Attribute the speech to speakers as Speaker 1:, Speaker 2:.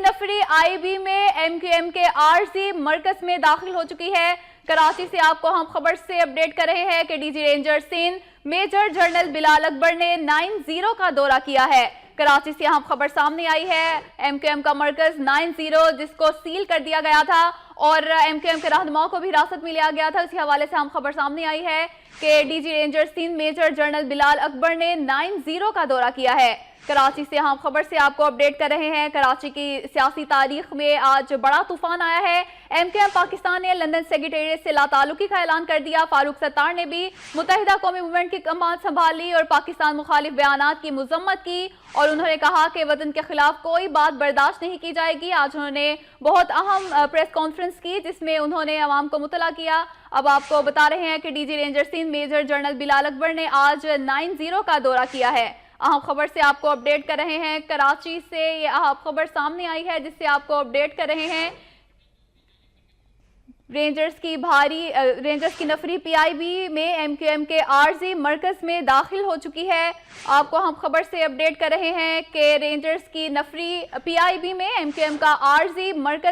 Speaker 1: नफरी IB में MQM के RG मरकज में दाखिल हो चुकी है। कराची से आपको हम खबर से अपडेट कर रहे हैं कि DG ranger Sindh major general Bilal Akbar ने 90 का दौरा किया है। कराची से हम खबर सामने आई है, एमक्यूएम का मरकज 90 जिसको सील कर दिया गया था और एमक्यूएम के रहनुमाओं को भी हिरासत में लिया गया था, उसी हवाले से हम खबर सामने आई है कि DG ranger Sindh major general Bilal Akbar ने 90 का दौरा किया है। कराची से हम खबर से आपको अपडेट कर रहे हैं। कराची की सियासी तारीख में आज बड़ा तूफान आया है। एमक्यूएम पाकिस्तान ने लंदन सेक्रेटेरिएट से लाताल्लुकी का ऐलान कर दिया। फारूक सत्तार ने भी मुत्तहिदा कौमी मूवमेंट की कमान संभाली और पाकिस्तान मुखालिफ बयानात की मजम्मत की और उन्होंने कहा कि वतन के खिलाफ कोई बात बर्दाश्त नहीं की जाएगी। आज उन्होंने बहुत अहम प्रेस कॉन्फ्रेंस की जिसमें उन्होंने अवाम को मुतला किया। अब आपको बता रहे हैं कि DG ranger Sindh major general Bilal Akbar ने आज 90 का दौरा किया है। अहम खबर से आपको अपडेट कर रहे हैं। कराची से ये अहम खबर सामने आई है जिससे आपको अपडेट कर रहे हैं। रेंजर्स की नफरी पीआईबी में एमक्यूएम के आरजी मरकज में दाखिल हो चुकी है। आपको हम खबर से अपडेट कर रहे हैं कि रेंजर्स की नफरी पीआईबी में एमक्यूएम का आरजी मरकज